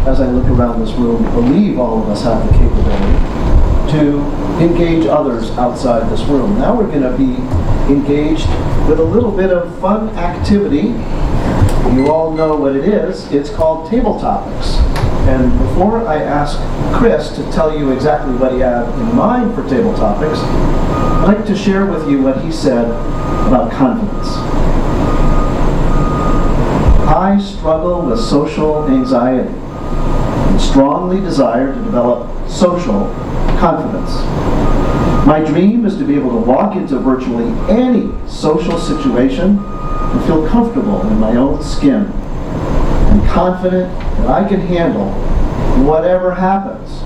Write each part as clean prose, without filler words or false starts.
as I look around this room, believe all of us have the capability to engage others outside this room. Now we're going to be engaged with a little bit of fun activity. You all know what it is. It's called Table Topics. And before I ask Chris to tell you exactly what he had in mind for Table Topics, I'd like to share with you what he said about confidence. I struggle with social anxiety and strongly desire to develop social confidence. My dream is to be able to walk into virtually any social situation and feel comfortable in my own skin and confident that I can handle whatever happens.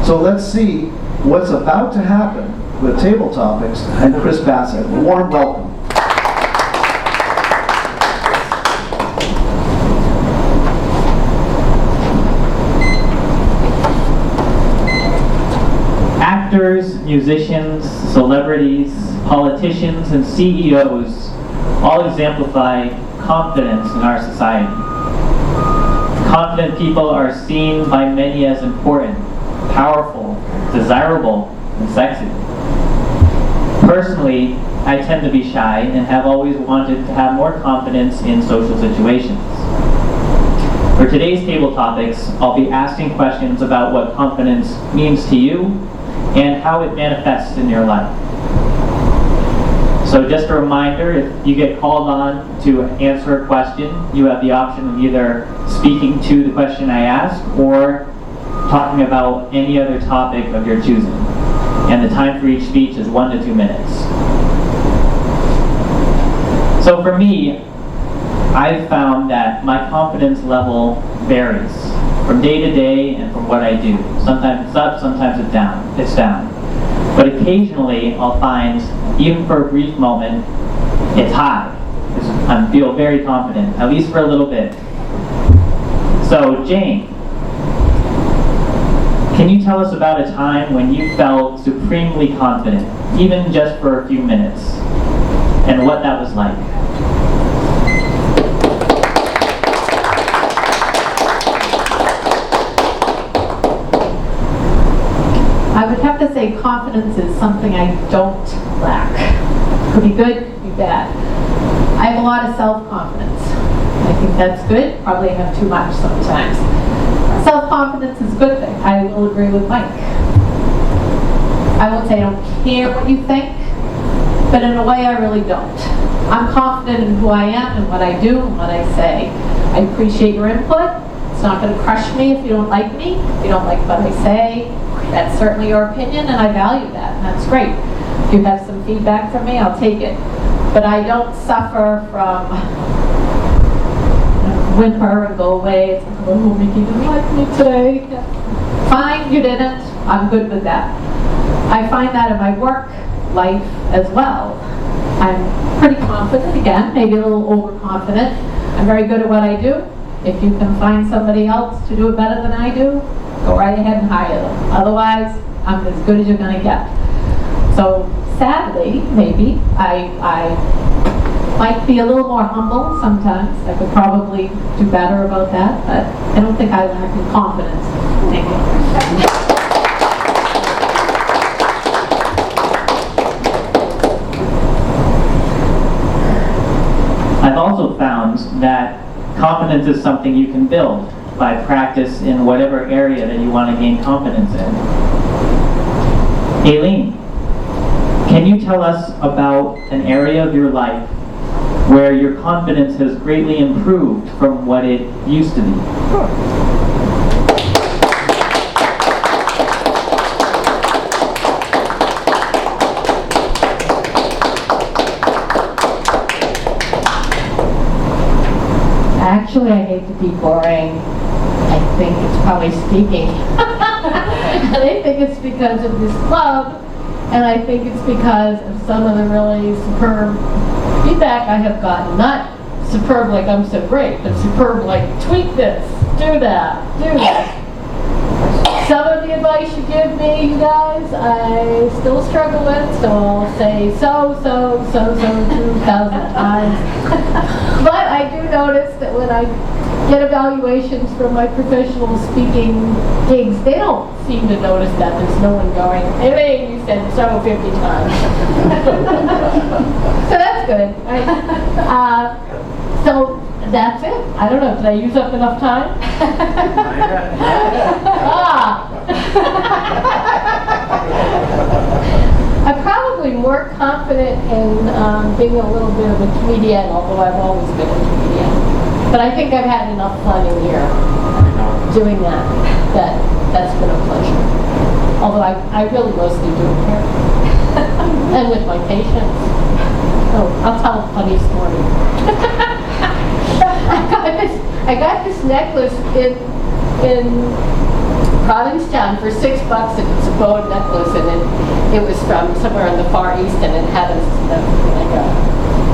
So let's see what's about to happen with Table Topics and Chris Bassett. A warm welcome. Actors, musicians, celebrities, politicians, and CEOs all exemplify confidence in our society. Confident people are seen by many as important, powerful, desirable, and sexy. Personally, I tend to be shy and have always wanted to have more confidence in social situations. For today's Table Topics, I'll be asking questions about what confidence means to you and how it manifests in your life. So just a reminder, if you get called on to answer a question, you have the option of either speaking to the question I ask or talking about any other topic of your choosing. And the time for each speech is 1 to 2 minutes. So for me, I've found that my confidence level varies from day to day and from what I do. Sometimes it's up, sometimes it's down. But occasionally I'll find, even for a brief moment, it's high. I feel very confident, at least for a little bit. So Jane, can you tell us about a time when you felt supremely confident, even just for a few minutes, and what that was like? I would have to say confidence is something I don't lack. Could be good, could be bad. I have a lot of self-confidence. I think that's good. Probably have too much sometimes. Self-confidence is a good thing. I will agree with Mike. I won't say I don't care what you think, but in a way I really don't. I'm confident in who I am and what I do and what I say. I appreciate your input. It's not going to crush me if you don't like me, if you don't like what I say. That's certainly your opinion, and I value that, and that's great. If you have some feedback from me, I'll take it. But I don't suffer from whimper and go away. It's like, oh, Mickey didn't like me today. Fine, you didn't. I'm good with that. I find that in my work life as well. I'm pretty confident, again, maybe a little overconfident. I'm very good at what I do. If you can find somebody else to do it better than I do, go right ahead and hire them. Otherwise, I'm as good as you're going to get. So sadly, maybe, I might be a little more humble sometimes. I could probably do better about that, but I don't think I lack in confidence. Thank you. I've also found that confidence is something you can build by practice in whatever area that you want to gain confidence in. Aileen, can you tell us about an area of your life where your confidence has greatly improved from what it used to be? Actually, I hate to be boring. I think it's probably speaking. And I think it's because of this club, and I think it's because of some of the really superb feedback I have gotten. Not superb like I'm so great, but superb like tweet this, do that, do that. Some of the advice you give me, you guys, I still struggle with, so I'll say so 2,000 times. But I do notice that when I get evaluations from my professional speaking gigs, they don't seem to notice that there's no one going, hey, you said so 50 times. So that's good. Right? So that's it. I don't know, did I use up enough time? I'm probably more confident in being a little bit of a comedian, although I've always been a comedian. But I think I've had enough fun in here doing that. That's been a pleasure. Although I really mostly do it here. And with my patients. Oh, I'll tell a funny story. I got this necklace in Provincetown for $6, and it's a bone necklace, and it was from somewhere in the Far East, and it had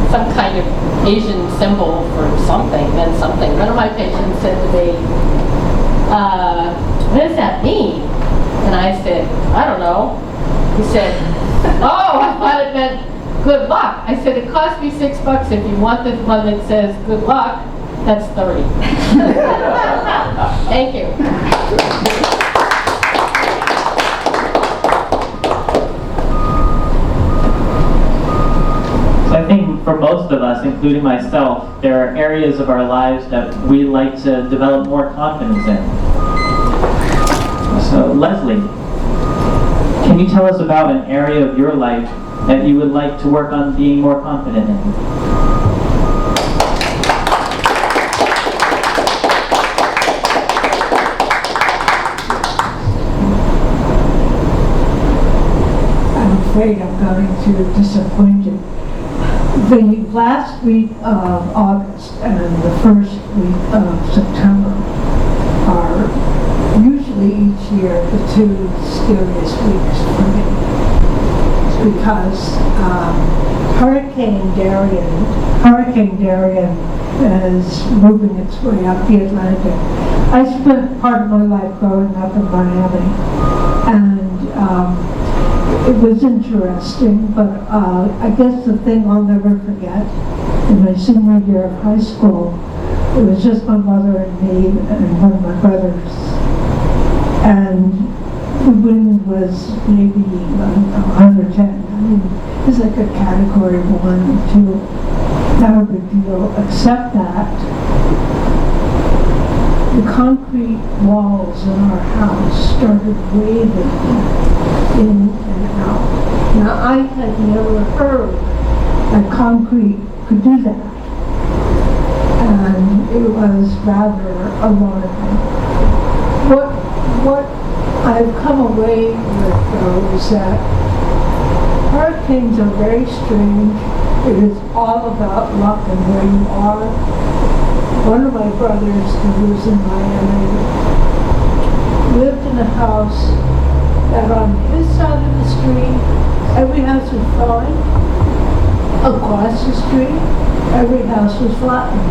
some kind of Asian symbol for something, then something. One of my patients said to me, what does that mean? And I said, I don't know. He said, oh, I thought it meant good luck. I said, it cost me $6. If you want the one that says good luck, that's 30. Thank you. So I think for most of us, including myself, there are areas of our lives that we like to develop more confidence in. So Leslie, can you tell us about an area of your life that you would like to work on being more confident in? I'm afraid I'm going to disappoint you. The last week of August and the first week of September are usually each year the two scariest weeks for me, because Hurricane Darian is moving its way up the Atlantic. I spent part of my life growing up in Miami, and it was interesting, but I guess the thing I'll never forget, in my senior year of high school, it was just my mother and me and one of my brothers. And the wind was maybe 110. I mean, it was like a category 1 or 2. Not a big deal, except that the concrete walls in our house started waving in and out. Now, I had never heard that concrete could do that. And it was rather alarming. What I've come away with, though, is that hurricanes are very strange. It is all about luck and where you are. One of my brothers who lives in Miami lived in a house that on his side of the street, every house was fine. Across the street, every house was flattened.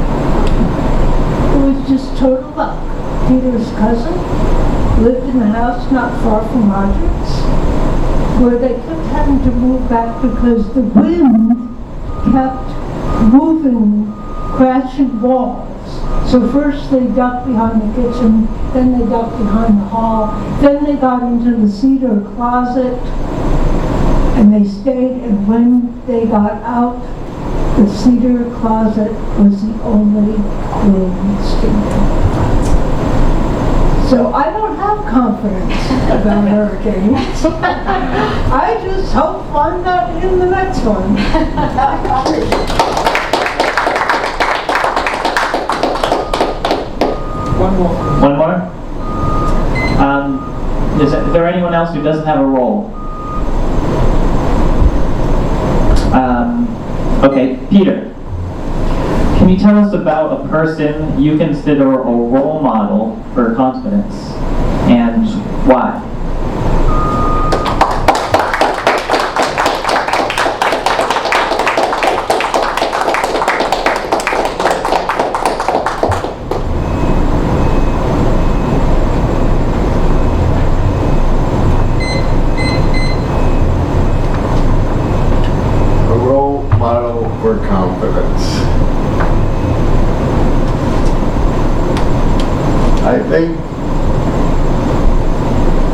It was just total luck. Peter's cousin lived in a house not far from Roderick's, where they kept having to move back because the wind kept moving, crashing walls. So first they ducked behind the kitchen, then they ducked behind the hall, then they got into the cedar closet, and they stayed, and when they got out, the cedar closet was the only room standing. So I don't have confidence about hurricanes. I just hope I'm not in the next one. One more. One more? Is there anyone else who doesn't have a role? Okay, Peter. Can you tell us about a person you consider a role model for confidence, and why?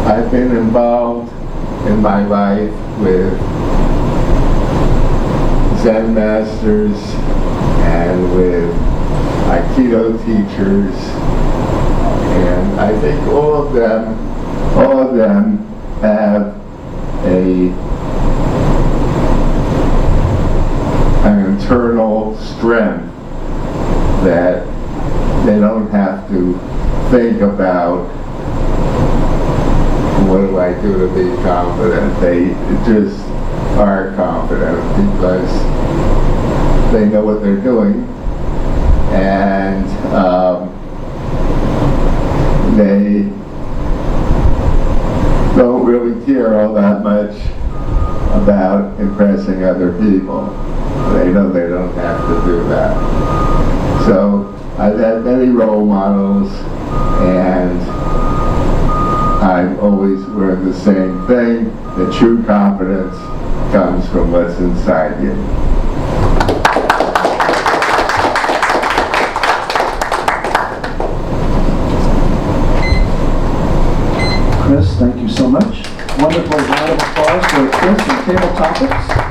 I've been involved in my life with Zen masters and with Aikido teachers, and I think all of them have an internal strength that they don't have to think about, what do I do to be confident? They just are confident because they know what they're doing, and they don't really care all that much about impressing other people. They know they don't have to do that. So I've had many role models, and I've always learned the same thing, that true confidence comes from what's inside you. Chris, thank you so much. Wonderful round of applause for Chris and Table Topics.